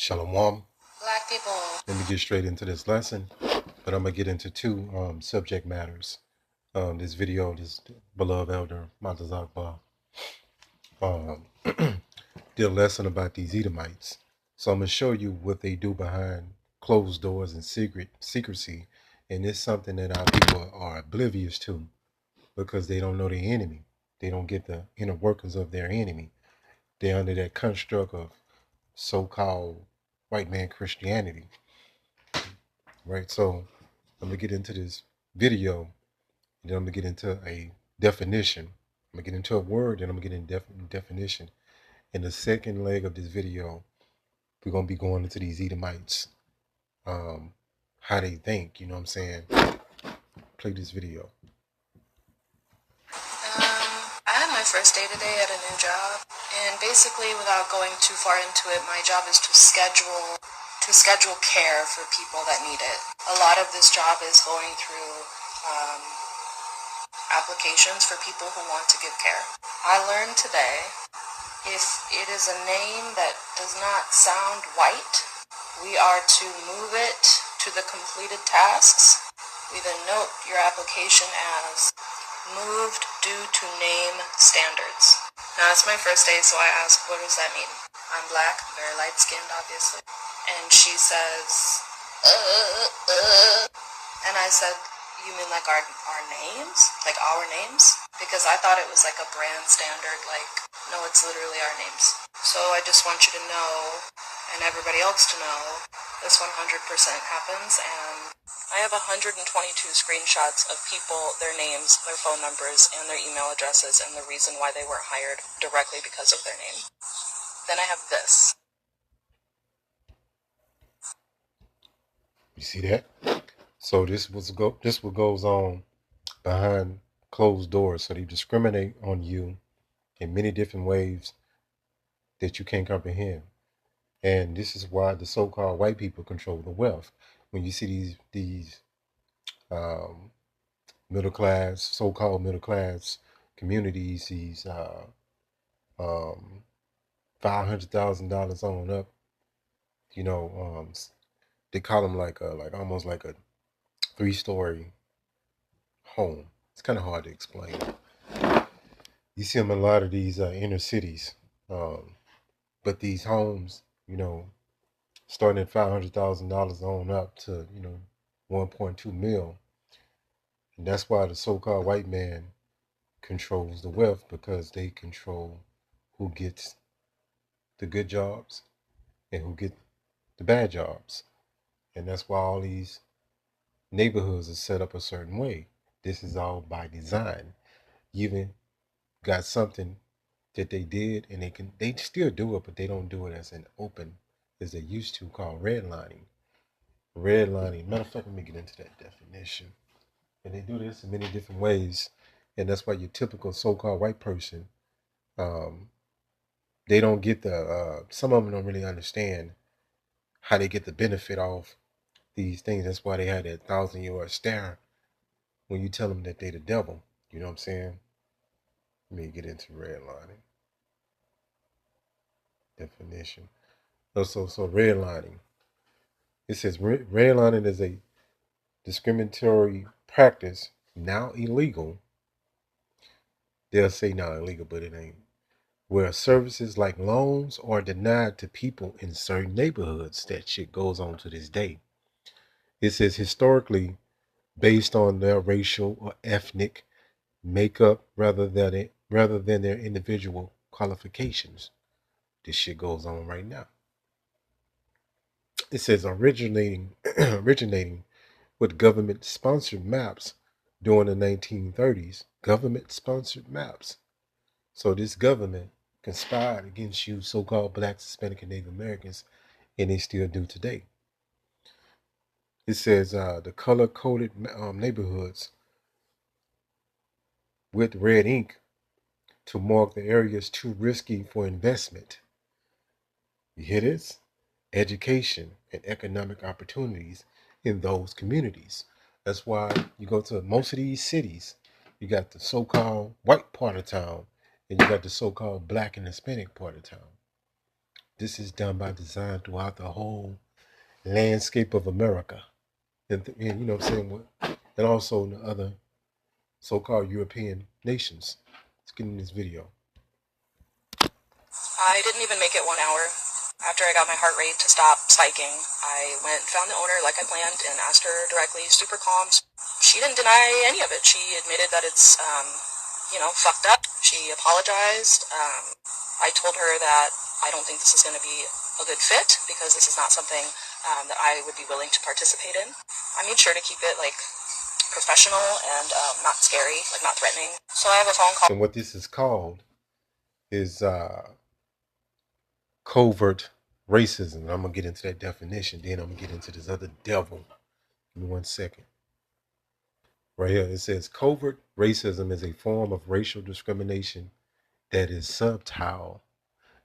Shalom. Black people. Let me get straight into this lesson, but I'm gonna get into two subject matters. This video, this beloved elder Montezakba um, did a lesson about these Edomites. So I'm gonna show you what they do behind closed doors and secrecy, and it's something that our people are oblivious to because they don't know their enemy. They don't get the inner workings of their enemy. They're under that construct of so-called white man Christianity, right? So I'm gonna get into this video, and then I'm gonna get into a definition. I'm gonna get into a word, and I'm gonna get in definition. In the second leg of this video, we're gonna be going into these Edomites, how they think. You know what I'm saying? Play this video. I had my first day today at a new job, and basically, without going too far into it, my job is to schedule care for people that need it. A lot of this job is going through applications for people who want to give care. I learned today, if it is a name that does not sound white, we are to move it to the completed tasks. We then note your application as moved due to name standards. Now, it's my first day, so I ask, what does that mean? I'm black, very light-skinned, obviously. And she says, and I said, you mean like our names? Like our names? Because I thought it was like a brand standard, like, no, it's literally our names. So I just want you to know, and everybody else to know, this 100% happens, and I have 122 screenshots of people, their names, their phone numbers, and their email addresses, and the reason why they weren't hired directly because of their name. Then I have this. You see that? So this what goes on behind closed doors. So they discriminate on you in many different ways that you can't comprehend. And this is why the so-called white people control the wealth. When you see these um, middle class, so-called middle class communities, these $500,000 on up, you know, they call them like almost like a 3-story home. It's kind of hard to explain. You see them in a lot of these inner cities, um, but these homes, starting at $500,000 on up to 1.2 mil, and that's why the so-called white man controls the wealth because they control who gets the good jobs and who get the bad jobs, and that's why all these neighborhoods are set up a certain way. This is all by design. You even got something that they did, and they still do it, but they don't do it as an open as they used to, called redlining. Redlining. Matter of fact, let me get into that definition. And they do this in many different ways, and that's why your typical so-called white person, um, they don't get the. Some of them don't really understand how they get the benefit off these things. That's why they had that 1,000-yard stare when you tell them that they the devil. You know what I'm saying? Let me get into redlining definition. So redlining. It says redlining is a discriminatory practice now illegal. They'll say now illegal, but it ain't. Where services like loans are denied to people in certain neighborhoods. That shit goes on to this day. It says historically based on their racial or ethnic makeup rather than their individual qualifications. This shit goes on right now. It says originating with government sponsored maps during the 1930s. Government sponsored maps. So this government conspired against you so-called blacks, Hispanic, and Native Americans, and they still do today. It says the color-coded neighborhoods with red ink to mark the areas too risky for investment. You hear this? Education and economic opportunities in those communities. That's why you go to most of these cities, you got the so-called white part of town, and you got the so-called black and Hispanic part of town. This is done by design throughout the whole landscape of America. And you know what I'm saying? And also in the other so-called European nations. Let's get in this video. I didn't even make it 1 hour. After I got my heart rate to stop spiking, I went and found the owner like I planned and asked her directly, super calm. She didn't deny any of it. She admitted that it's, fucked up. She apologized. I told her that I don't think this is going to be a good fit because this is not something that I would be willing to participate in. I made sure to keep it, professional and not scary, not threatening. So I have a phone call. And what this is called is covert racism. I'm going to get into that definition. Then I'm going to get into this other devil. Give me 1 second. Right here, it says covert racism is a form of racial discrimination that is subtle,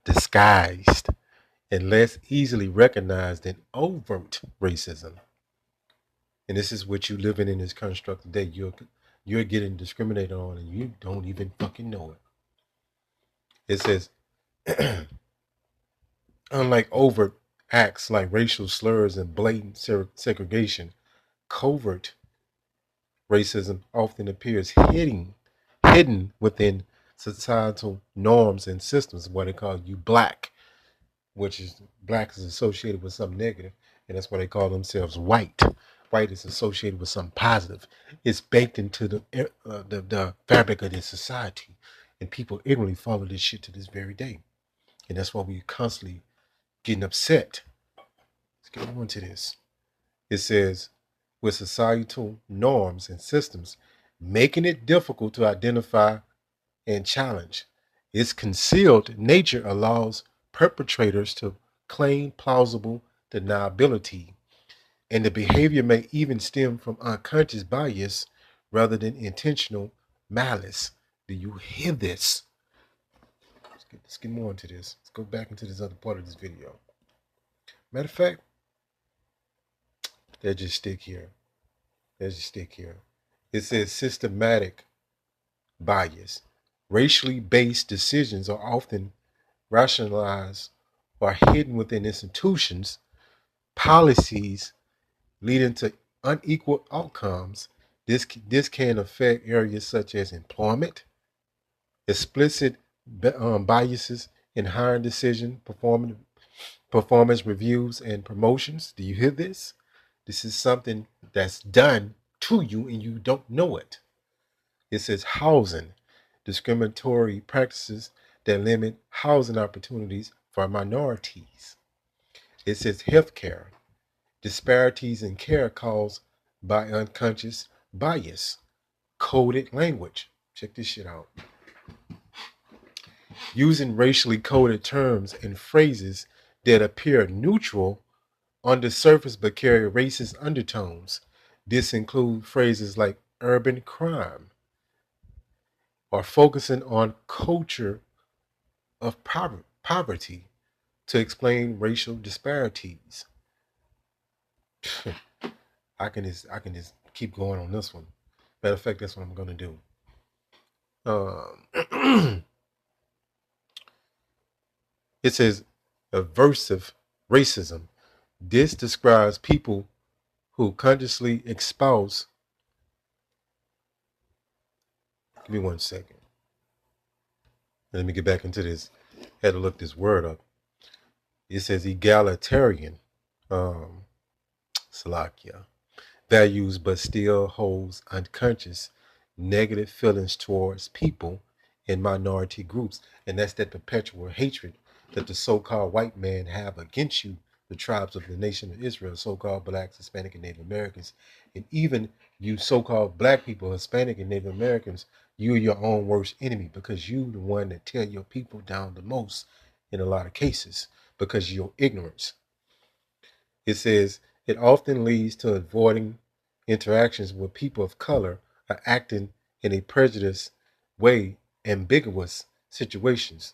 disguised, and less easily recognized than overt racism. And this is what you living in this construct today. You're getting discriminated on and you don't even fucking know it. It says, unlike overt acts like racial slurs and blatant segregation, covert racism often appears hidden within societal norms and systems. What they call you black, which is black is associated with something negative, and that's why they call themselves white. White is associated with something positive. It's baked into the fabric of this society, and people ignorantly follow this shit to this very day, and that's why we constantly getting upset. Let's get on to this. It says, with societal norms and systems, making it difficult to identify and challenge. Its concealed nature allows perpetrators to claim plausible deniability, and the behavior may even stem from unconscious bias rather than intentional malice. Do you hear this? Let's get more into this. Let's go back into this other part of this video. Matter of fact, let's just stick here. It says systematic bias. Racially based decisions are often rationalized or hidden within institutions, policies leading to unequal outcomes. This can affect areas such as employment, explicit biases in hiring decision, performance reviews, and promotions. Do you hear this? This is something that's done to you and you don't know it. It says housing, discriminatory practices that limit housing opportunities for minorities. It says healthcare, disparities in care caused by unconscious bias, coded language. Check this shit out. Using racially coded terms and phrases that appear neutral on the surface but carry racist undertones. This includes phrases like urban crime or focusing on culture of poverty to explain racial disparities. I can just keep going on this one. Matter of fact, that's what I'm gonna do. It says aversive racism. This describes people who consciously espouse. Give me 1 second. Let me get back into this. Had to look this word up. It says egalitarian. Salakia. Values but still holds unconscious negative feelings towards people in minority groups. And that's that perpetual hatred that the so-called white man have against you, the tribes of the nation of Israel, so-called blacks, Hispanic, and Native Americans. And even you so-called black people, Hispanic and Native Americans, you're your own worst enemy because you the one that tear your people down the most in a lot of cases because of your ignorance. It says it often leads to avoiding interactions with people of color or acting in a prejudiced way, ambiguous situations.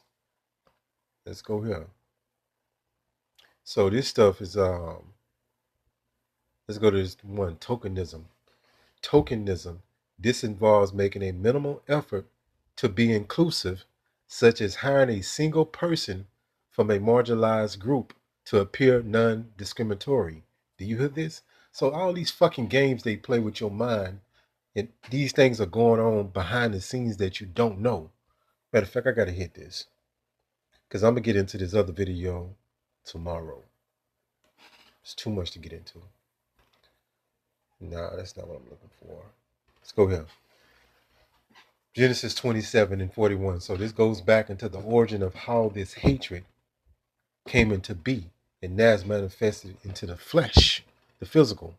Let's go here. So this stuff is let's go to this one, tokenism. Tokenism. This involves making a minimal effort to be inclusive, such as hiring a single person from a marginalized group to appear non-discriminatory. Do you hear this? So all these fucking games they play with your mind, and these things are going on behind the scenes that you don't know. Matter of fact, I gotta hit this because I'm gonna get into this other video tomorrow. It's too much to get into. Nah, that's not what I'm looking for. Let's go here. Genesis 27 and 41. So this goes back into the origin of how this hatred came into be, and now it's manifested into the flesh, the physical.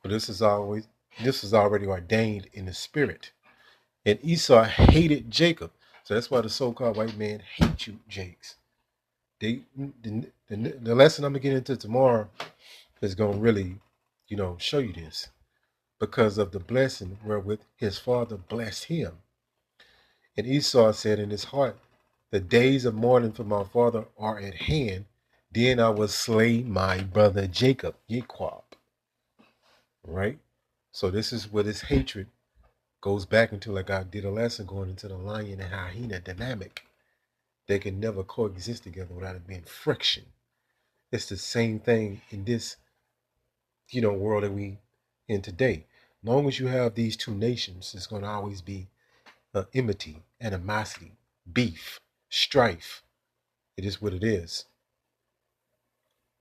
But this is already ordained in the spirit. And Esau hated Jacob. So that's why the so-called white man hate you, Jakes. The lesson I'm gonna get into tomorrow is gonna really, show you this. Because of the blessing wherewith his father blessed him. And Esau said in his heart, the days of mourning for my father are at hand. Then I will slay my brother Jacob, Yequab. Right? So this is where this hatred goes back into, like I did a lesson going into the lion and hyena dynamic. They can never coexist together without it being friction. It's the same thing in this, world that we in today. As long as you have these two nations, it's going to always be enmity, animosity, beef, strife. It is what it is.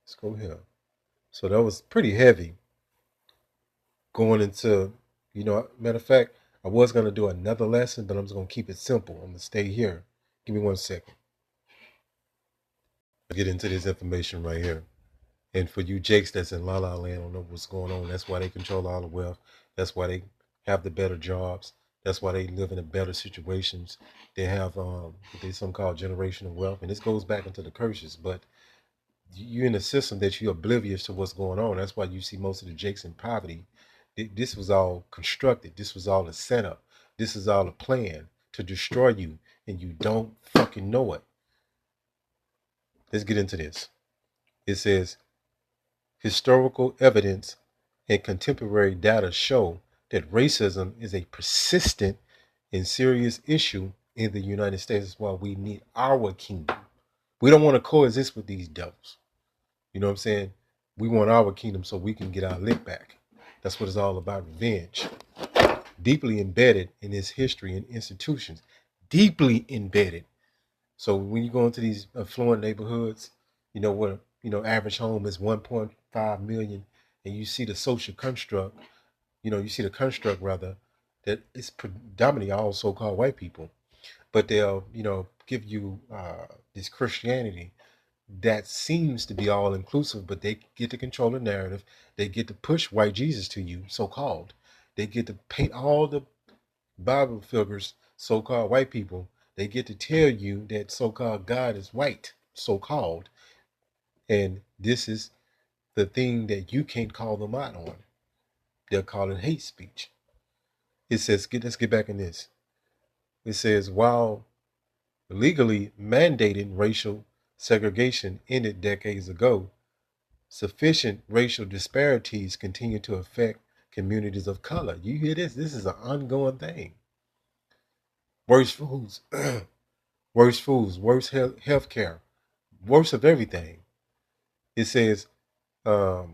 Let's go here. So that was pretty heavy going into, matter of fact, I was going to do another lesson, but I'm just going to keep it simple. I'm going to stay here. Give me 1 second. I'll get into this information right here. And for you Jakes that's in La La Land, don't know what's going on. That's why they control all the wealth. That's why they have the better jobs. That's why they live in the better situations. They have what they some call generational wealth. And this goes back into the curses. But you're in a system that you're oblivious to what's going on. That's why you see most of the Jakes in poverty. This was all constructed. This was all a setup. This is all a plan to destroy you. And you don't fucking know it. Let's get into this. It says, historical evidence and contemporary data show that racism is a persistent and serious issue in the United States. That's why we need our kingdom. We don't want to coexist with these devils. You know what I'm saying? We want our kingdom so we can get our lick back. That's what it's all about, revenge. Deeply embedded in its history and institutions. Deeply embedded. So when you go into these affluent neighborhoods, where average home is 1.5 million, and you see the social construct, you see the construct rather, that it's predominantly all so-called white people, but they'll give you this Christianity that seems to be all inclusive, but they get to control the narrative. They get to push white Jesus to you, so-called. They get to paint all the Bible figures, so-called white people. They get to tell you that so-called God is white, so-called. And this is the thing that you can't call them out on. They'll call it hate speech. It says, let's get back in this. It says, while legally mandating racial segregation ended decades ago, sufficient racial disparities continue to affect communities of color. You hear this? This is an ongoing thing. Worse foods, worse health care, worse of everything. It says, in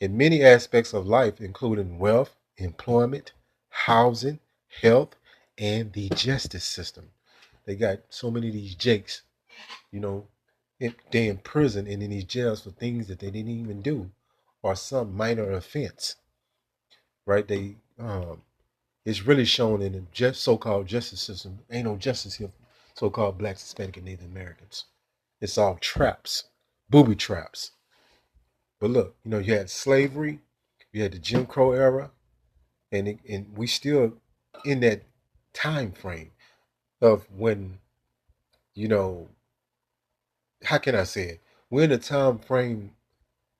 many aspects of life, including wealth, employment, housing, health, and the justice system. They got so many of these Jakes, they in prison and in these jails for things that they didn't even do, or some minor offense, right? It's really shown in the so-called justice system. Ain't no justice here for so-called Blacks, Hispanic, and Native Americans. It's all traps, booby traps. But look, you had slavery, you had the Jim Crow era, and we still in that time frame of when, how can I say it? We're in a time frame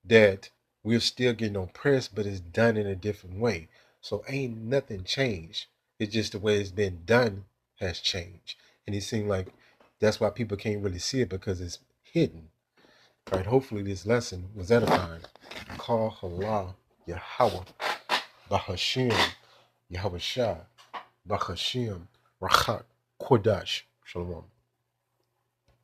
that we're still getting oppressed, but it's done in a different way. So ain't nothing changed. It's just the way it's been done has changed. And it seemed like that's why people can't really see it, because it's hidden. All right, hopefully this lesson was edifying. Call Allah Yahweh Bahashim Yahweh Shah Bahashim Rachat Kodash Shalom.